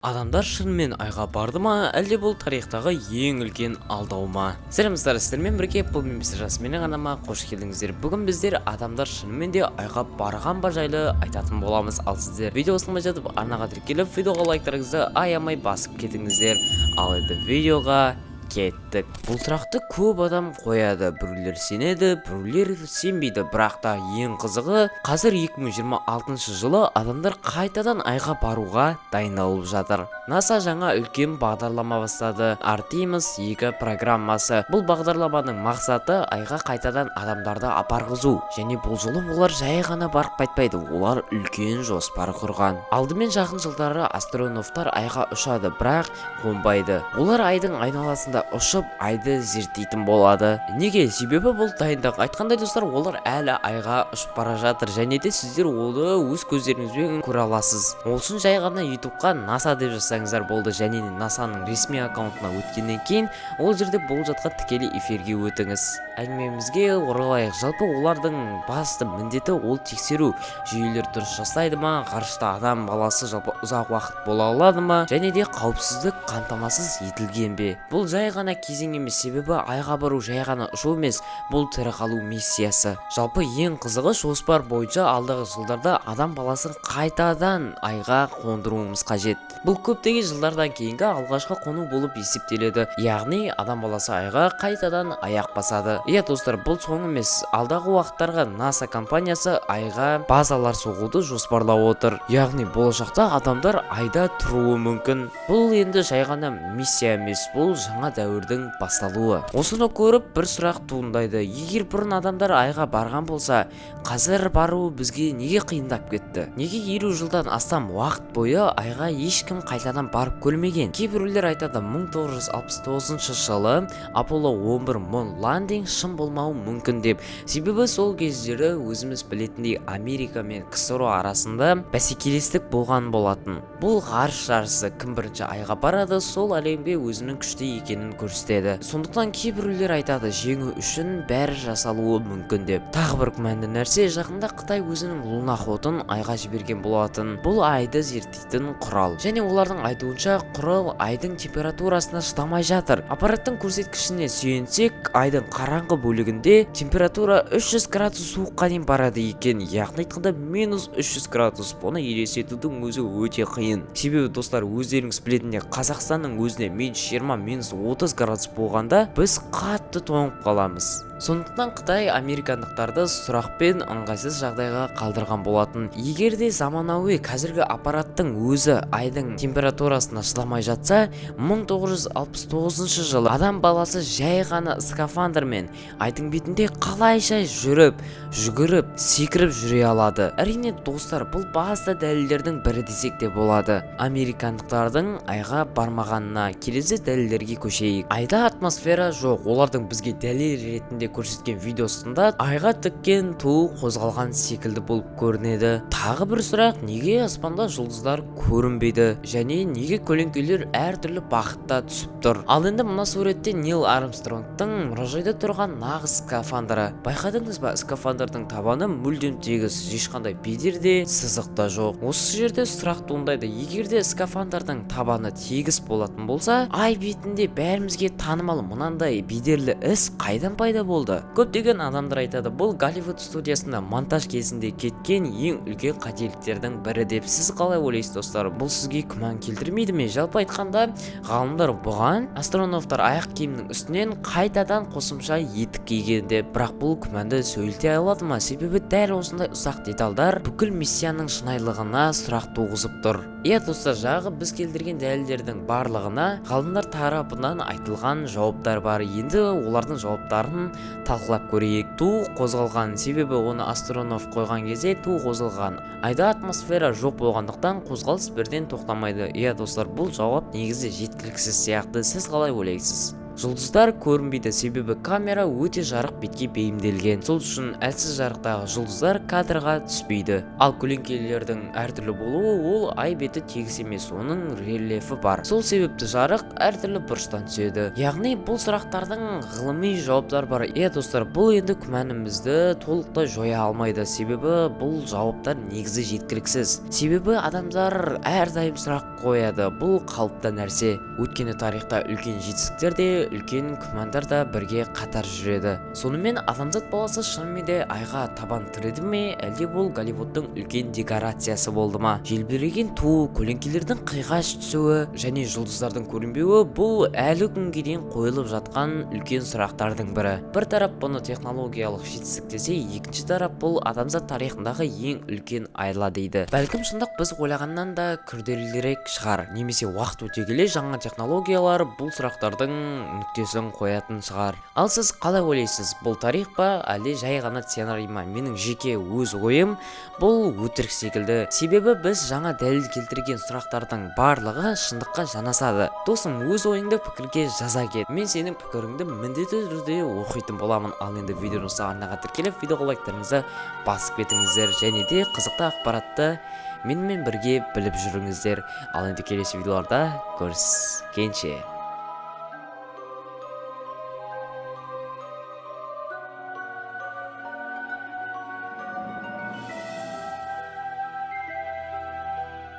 Адамдар шынымен айға барды ма, әлде бұл тарихтағы ең үлкен алдау ма? Сәлемдер, сіздермен бірге бұл мемесі жасменің анама қош келдіңіздер. Бүгін біздер адамдар шынымен де айға барған ба жайлы айтатын боламыз. Ал сіздер видео осылмай жатып арнаға тіркеліп, видеоға лайктарыңызды аямай басып кетіңіздер. Ал енді видеоға кеттік. Бұл сұрақты көп адам қояды. Біреулер сенеді, біреулер сенбейді. Бірақ та ең қызығы, қазір 2026 жылы адамдар қайтадан айға баруға дайындалып жатыр. NASA жаңа үлкен бағдарлама бастады. Артемис 2 программасы. Бұл бағдарламаның мақсаты айға қайтадан адамдарды апарғызу. Және бұл жолы олар жай ғана барып қайтпайды. Олар үлкен жоспар құрған. Алдымен жақын жылдары астронавтар айға ұшады, бірақ қонбайды. Олар айдың айналасында ұшып айды зерттейтін болады. Неге? Себебі бұл дайындық. Айтқандай достар, олар әлі айға ұшып бара жатыр, және де сіздер оны өз көздеріңізбен көре аласыз. Ол үшін жай ғана ютубқа NASA деп жазсаңыздар болды, және NASA-ның ресми аккаунтына өткеннен кейін ол жерде болып жатқан тікелей эфирге өтіңіз. Әңгімемізге оралайық. Жалпы олардың басты міндеті ол тексеру, жүйелер дұрыс жасайды ма, ғарышта адам баласы жалпы ұзақ уақыт бола алады ма, және де қауіпсіздік қамтамасыз етілген бе. Бұл жай ғана кезең емес, себебі айға бару жай ғана ұшу емес, бұл тірі қалу миссиясы. Жалпы ең қызығы, жоспар бойынша алдағы жылдарда адам баласын қайтадан айға қондыруымыз қажет. Бұл көптеген жылдардан кейінгі алғашқы қону болып есептеледі. Яғни адам баласы айға қайтадан аяқ басады. Иә достар, бұл соң емес. Алдағы уақыттарға NASA компаниясы айға базалар соғуды жоспарлап отыр. Яғни болашақта адамдар айда тұруы мүмкін. Бұл енді жай ғана миссия емес, бұл жаңа дәуірдің басталуы. Осыны көріп бір сұрақ туындайды. Егер бұрын адамдар айға барған болса, қазір бару бізге неге қиындап кетті? Неге 50 жылдан астам уақыт бойы айға ешкім қайтадан барып көрмеген? Кейбіреулер айтады, 1969 жылы Apollo 11 Moon Landing шын болмауы мүмкін деп. Себебі сол кездері өзіміз білетіндей Америка мен КСР арасында бәсекелестік болған болатын. Бұл ғарыш жарысы, кім бірінші айға барады, сол әлемге өзінің күшті екенін көрсетеді. Сондықтан кейбіреулер айтады, жеңу үшін бәрі жасалуы мүмкін деп. Тағы бір күмәнді нәрсе, жақында Қытай өзінің луноходын айға жіберген болатын. Бұл айды зерттейтін құрал. Және олардың айтуынша, құрал айдың температурасына шыдамай жатыр. Аппараттың көрсеткішіне сүйенсек, айдың қараңғы бөлігінде температура 300 градус суыққа дейін барады екен. Яғни айтқанда -300 градус. Бұны елестетудің өзі өте қиын. Себебі достар, өздеріңіз білетіндей, Қазақстанның өзіне -20, -30 градус болғанда біз қатты тоңып қаламыз. Сондықтан Қытай американдықтарды сұрақпен ыңғайсыз жағдайға қалдырған болатын. Егер де заманауи қазіргі аппараттың өзі айдың температурасына шыдамай жатса, 1969 жылы адам баласы жай ғана скафандрмен айдың бетінде қалайша жүріп, жүгіріп, секіріп жүре алады. Әрине достар, бұл басты дәлелдердің бірі десек те болады. Американдықтардың айға бармағанына келесі дәлелдерге көшейік. Айда атмосфера жоқ. Олардың бізге дәлел ретінде көрсеткен видеосында айға тіккен ту қозғалған секілді болып көрінеді. Тағы бір сұрақ, неге аспанда жұлдыздар көрінбейді және неге көлеңкелер әртүрлі бағытта түсіп тұр? Ал енді мына суретте Нил Армстронгтың мұражайда тұрған нағыз скафандры. Байқадыңыз ба, скафандрдың табаны мүлдем тегіс, ешқандай бедер де, сызық та жоқ. Осы жерде сұрақ туындайды, егер де скафандрдың табаны тегіс болатын болса, ай бетінде бәрімізге танымал мынандай бедерлі іс қайдан пайда болды? Көптеген адамдар айтады, бұл Голливуд студиясында монтаж кезінде кеткен ең үлкен қателіктердің бірі деп. Сіз қалай ойлайсыз достар? Бұл сізге күмән келтірмейді ме? Жалпы айтқанда, ғалымдар бұған астронавтар аяқ киімнің үстінен қайтадан қосымша етік киген деп. Бірақ бұл күмәнді сөйлете алады ма? Себебі дәл осындай ұсақ детальдар бүкіл миссияның шынайылығына сұрақ туғызып тұр. Иә достар, жағы біз келтірген дәлелдердің барлығына ғалымдар тарапынан айтылған жауаптар бар. Енді олардың жауаптарын талқылап көрейік. Ту қозғалған, себебі оны астронавт қойған кезде ту қозғалған. Айда атмосфера жоқ болғандықтан қозғалыс бірден тоқтамайды. Иә достар, бұл жауап негізі жеткіліксіз сияқты. Сіз қалай ойлайсыз? Жұлдыздар көрінбейді, себебі камера өте жарық бетке бейімделген. Сол үшін әлсіз жарықтағы жұлдыздар кадрға түспейді. Ал көлеңкелердің әртүрлі болуы ол ай беті тегіс емес, оның рельефі бар. Сол себепті жарық әртүрлі бұрыштан түседі. Яғни бұл сұрақтардың ғылыми жауаптар бар. Достар, бұл енді күмәнімізді толықтай жоя алмайды, себебі бұл жауаптар негізі жеткіліксіз. Себебі адамдар әрдайым сұрақ қояды. Бұл қалыпты нәрсе. Өйткені тарихта үлкен жетістіктер де, үлкен күмәндар да бірге қатар жүреді. Сонымен адамзат баласы шынымен де айға табан тіреді ме, әлде бұл Голливудтың үлкен декорациясы болды ма? Желбіреген ту, көлеңкелердің қиғаш түсуі және жұлдыздардың көрінбеуі бұл әлі күнге дейін қойылып жатқан үлкен сұрақтардың бірі. Бір тарап бұны технологиялық жетістік десе, екінші тарап бұл адамзат тарихындағы ең үлкен айла дейді. Бәлкім шындық біз ойлағаннан да күрделірек шығар, немесе уақыт өте келе жаңа технологиялар бұл сұрақтардың нүктесін қоятын шығар. Ал сіз қалай ойлайсыз, бұл тарих па, әлде жай ғана сценарий ма? Менің жеке өз ойым, бұл өтірік секілді. Себебі біз жаңа дәлел келтірген сұрақтардың барлығы шындыққа жанасады. Досым, өз ойыңды пікірге жаза кет. Мен сенің пікіріңді міндетті түрде оқитын боламын. Ал енді видеоны арнаға тіркеліп, видеоға лайктарыңызды басып кетіңіздер және де қызықты ақпаратты менімен бірге біліп жүріңіздер. Ал енді келесі видеоларда көріскенше.